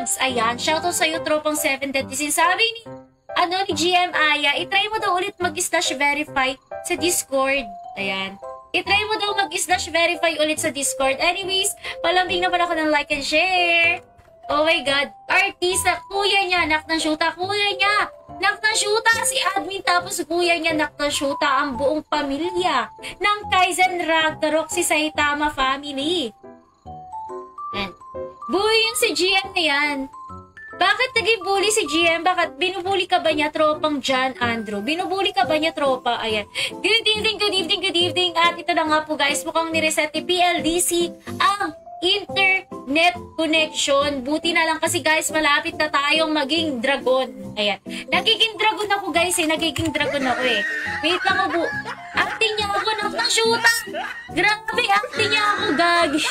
Vlogs. Ayan, shoutout sa'yo, tropang 7 Deadly. Sabi ni, ni GM Aya, itry mo daw ulit mag-slash verify sa Discord. Ayan. Itry mo daw mag-slash verify ulit sa Discord. Anyways, palambing naman ako ng like and share. Oh my God. Artista, kuya niya, nak ng shoota. Kuya niya, nak ng shoota. Si admin tapos kuya niya, nak ng shoota. Ang buong pamilya ng Kaizen Ragnarok, si Saitama family. Yan. Buhay yun si GM na yan. Bakit naging bully si GM? Bakit binubuli ka ba niya, tropang John Andrew? Binubuli ka ba niya, tropa? Ayan. Good evening, good evening, good evening. At ito na nga po guys, mukhang nireset ni PLDC ang internet connection. Buti na lang kasi guys, malapit na tayong maging dragon. Ayan. Nagiging dragon ako guys eh. Nagiging dragon ako eh. Wait lang ako. Acting niya ako ng shoota. Grabe, acting niya ako, gagi.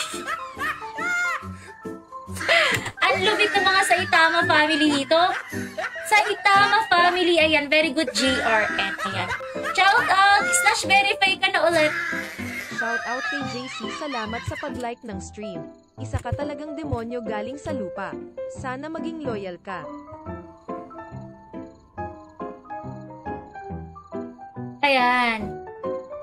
Ang lupit ng mga Saitama family dito. Saitama family, ayan. Very good JRN. Ayan. Shout out. Slash verify ka na ulit. Shout out kay JC, salamat sa pag-like ng stream. Isa ka talagang demonyo galing sa lupa. Sana maging loyal ka. Ayan.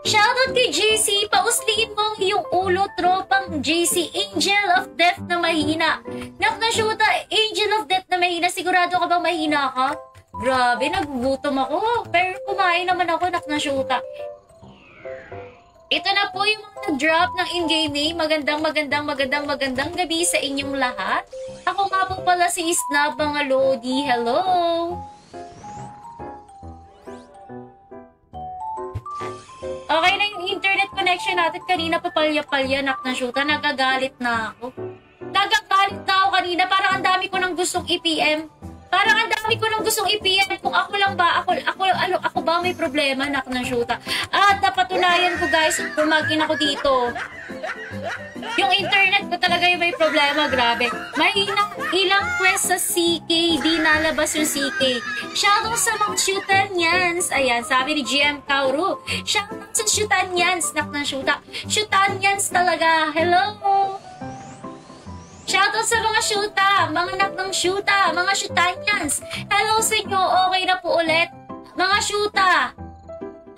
Shoutout kay JC, pausliin mo yung ulo, tropang JC, Angel of Death na mahina. Nak na shoota, Angel of Death na mahina, sigurado ka bang mahina ka? Grabe, nagugutom ako. Pero kumain naman ako, nak na shoota. Ito na po yung mga drop ng in-game name. Magandang gabi sa inyong lahat. Ako nga po pala si Snab, mga Lodi. Hello! Okay na yung internet connection natin. Kanina pa palya-palya, nak na shoota. Nagagalit na ako. Nagagalit na ako kanina. Parang ang dami ko nang gustong i-PM. Kung ako lang ba, ako ba may problema, nak na shoota. At napatunayan ko guys, lumagin ako dito. Yung internet ko talaga yung may problema, grabe. Mahina ilang quest sa CK, di nalabas yung CK. Shoutout sa mga Shootanyans. Ayan, sabi ni GM Kauru. Shoutout sa Shootanyans, nak na shoota. Shootanyans talaga. Hello! Shoutout sa mga shoota, mga nak ng shoota, mga Shootanyans. Hello sa inyo, okay na po ulit. Mga shoota.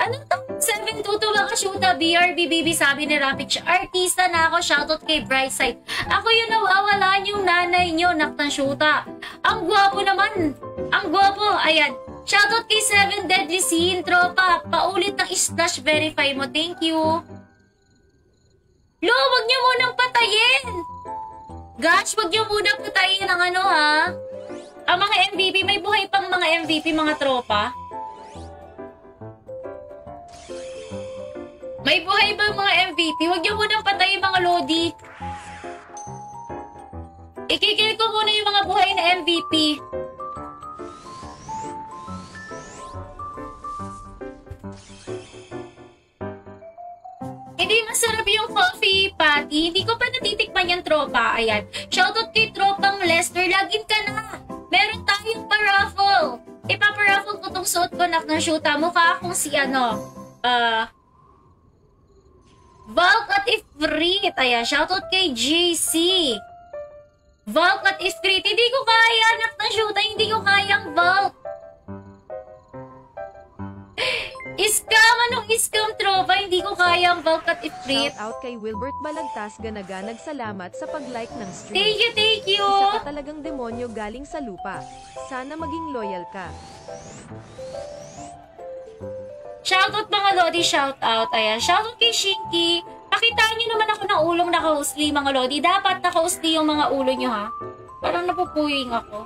Ano to? 722 mga shoota, BRB baby, sabi ni Rapid. Artista na ako, shoutout kay Brightside. Ako yung nawawalan yung nanay nyo, nak ng shoota. Ang gwapo naman. Ang gwapo, ayan. Shoutout kay 7 Deadly Sin, tropa. Paulit ng slash verify mo, thank you. Lo, wag nyo munang patayin. Gosh, wag nyo munang patayin ang ano ha. Ang mga MVP, may buhay pang mga MVP, mga tropa. May buhay ba mga MVP? Huwag niyo munang patayin mga Lodi. Ikikil ko muna yung mga buhay na MVP. Hindi masarap yung coffee patty. Hindi ko pa natitikman yung tropa. Ayan. Shoutout kay tropang Lester. Login ka na. Meron tayong pa-raffle. Ipapa-raffle ko tong suot ko, nak ng shoota. Mukha akong si Valk at Ifrit. Ayan, shoutout kay JC. Valk at Ifrit. Hindi ko kaya, anak na shoota. Hindi ko kayang Valk. Iskam, anong iskam, tropa? Hindi ko kayang Valk at Ifrit. Shoutout kay Wilbert Balagtas, ganaganag salamat sa pag-like ng stream. Thank you, thank you. Isa ka talagang demonyo galing sa lupa. Sana maging loyal ka. Shoutout mga Lodi, shoutout. Ayan, shoutout kay Shinky. Pakitaan nyo naman ako ng ulong naka-hostly mga Lodi. Dapat naka-hostly yung mga ulo nyo ha. Parang napupuying ako.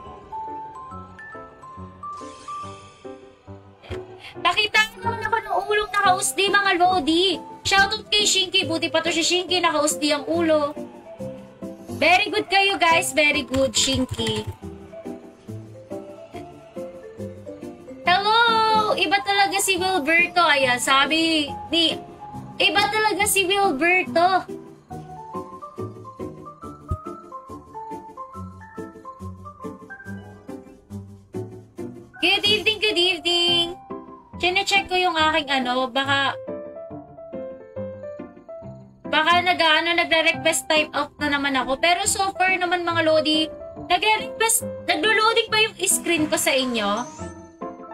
Pakitaan nyo naman ako ng ulong naka-hostly mga Lodi. Shoutout kay Shinky. Buti pa to si Shinky, naka-hostly ang ulo. Very good kayo guys. Very good, Shinky. Hello! Iba talaga si Wilberto. Ayan, sabi ni... Iba talaga si Wilberto. Good evening, good evening. Chine-check ko yung aking baka nag-request type out na naman ako. Pero so far naman mga Lodi, Nag-request, naglo-loading ba yung screen ko sa inyo?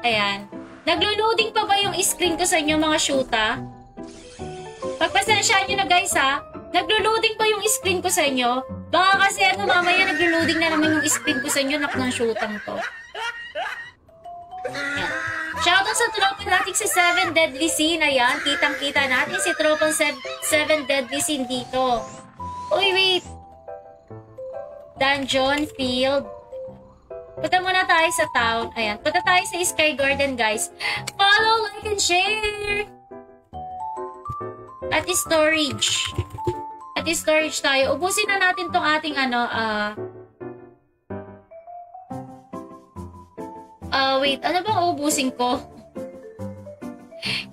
Ayan. Naglo-loading pa ba yung screen ko sa inyo, mga shoota? Pagpasensyaan nyo na guys ha. Naglo-loading pa yung screen ko sa inyo. Baka kasi mamaya naglo-loading na naman yung screen ko sa inyo, nak ng shootang to. Ayan. Shoutout sa tropang natin si 7 Deadly Sin. Ayan, kitang-kita natin si tropang 7 Deadly Sin dito. Uy, wait. Dungeon Field. Punta muna tayo sa town. Ayan, punta tayo sa Sky Garden, guys. Follow, like, and share! At storage. At storage tayo. Ubusin na natin tong ating wait. Ano bang ubusin ko?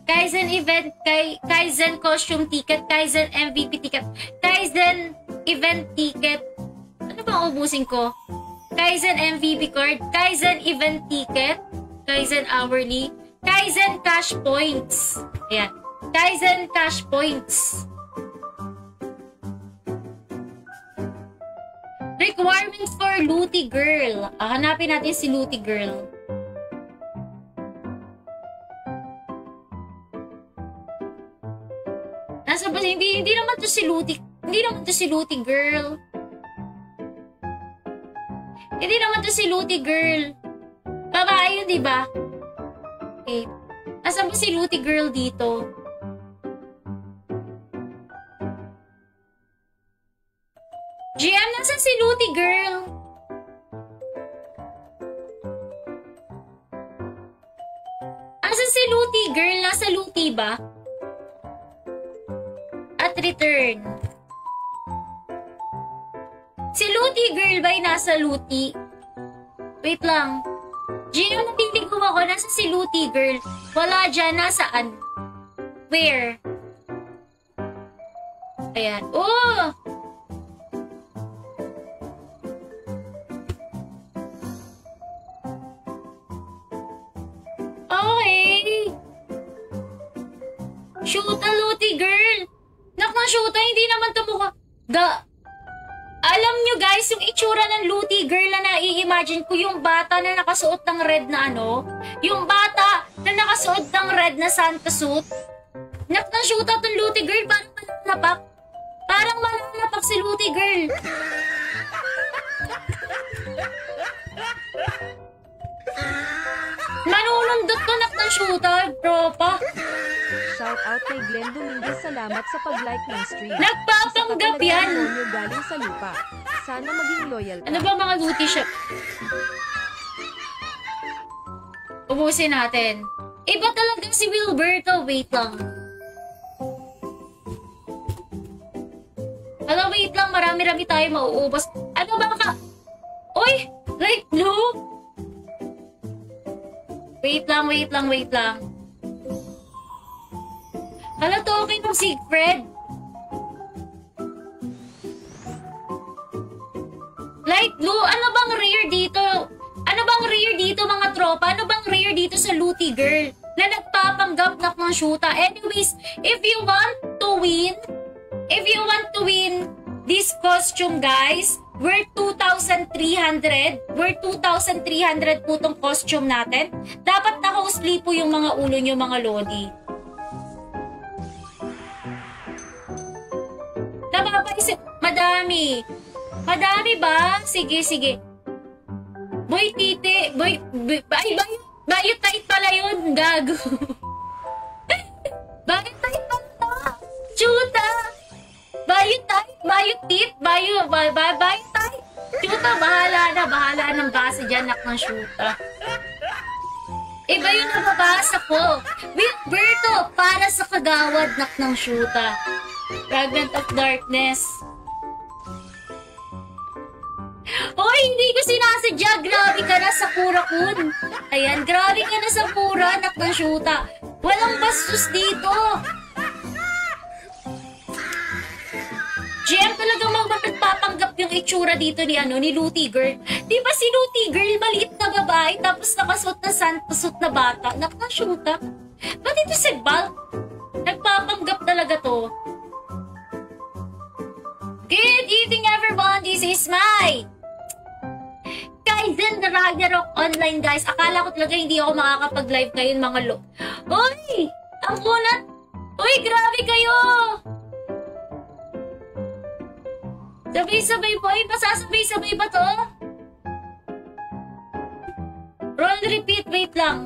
Kaizen event, Kaizen costume ticket, Kaizen MVP ticket, Kaizen event ticket. Ano bang ubusin ko? Kaizen MVP card, Kaizen event ticket, Kaizen hourly, Kaizen cash points. Ayan. Kaizen cash points. Requirements for Looty Girl. Hanapin natin si Looty Girl. Nasa ba? Hindi naman to si Looty. Hindi naman to si Looty Girl. Hindi naman to si Looty Girl. Babae yun, di ba? Okay. Nasa ba si Looty Girl dito? GM, nasa si Looty Girl? Nasa si Looty Girl? Nasa Looty ba? At return. Si Looty Girl ba ay nasa Looty? Wait lang. Gino, napiling ko ako. Nasa si Looty Girl. Wala dyan. Nasaan? Where? Ayan. Oh! Okay. Shoota, Looty Girl. Shoota, hindi naman ito mukha. Alam nyo guys, yung itsura ng Looty Girl na nai-imagine ko, yung bata na nakasuot ng red na yung bata na nakasuot ng red na Santa suit. Shoota itong Looty Girl, parang malalapak. Parang malalapak si Looty Girl. Manunundot to shoota, tropa. Shout out kay Glenn Dominguez, salamat sa pag-like ng stream. Nagpapanggap yan. Demonyo galing sa lupa. Sana maging loyal ka. Ano ba mga Looty shop? Ubusin natin. Iba talaga si Wilberto. Wait lang. Hello, wait lang. Marami-rami tayo mauubos. Ano ba ka? Uy! Light blue? Wait lang. Hala, talking ng Siegfried. Light blue, ano bang rare dito? Ano bang rare dito mga tropa? Ano bang rare dito sa Looty Girl? Na nagpapanggap ng shoota. Anyways, if you want to win this costume guys, we're 2,300. We're 2,300 po tong costume natin. Dapat naka-usli po yung mga ulo nyo mga lodi. Napapaisip, madami. Madami ba? Sige. Boy, tite. Bayot tight pala yun. Gago. Bayot tight pala. Chuta. Bayot tight. Bayot tit. Bayot tight. Chuta, bahala ng basa dyan, nak ng shoota. Iba yung nababasa ko. Wilberto, para sa kagawad, nak ng shoota. Fragment of Darkness. Hoy, hindi ko sinasadya. Grabe ka na, Sakura-kun. Ayan, grabe ka na, Sakura, nak ng shoota. Walang bastos dito. GM talagang magpapanggap yung itsura dito ni Looty Girl. Di ba si Looty Girl, maliit na babae, tapos nakasuot na Santa suit na bata? Nak ng shoota. Ba't ito si Bulk? Nagpapanggap talaga to. Good evening everyone, this is my Ragnarok online, guys. Akala ko talaga hindi ako makakapag-live ngayon, mga Uy! Ang kunat! Uy, grabe kayo! Sabay-sabay po. Ay, masasabay-sabay ba to? Roll repeat. Wait lang.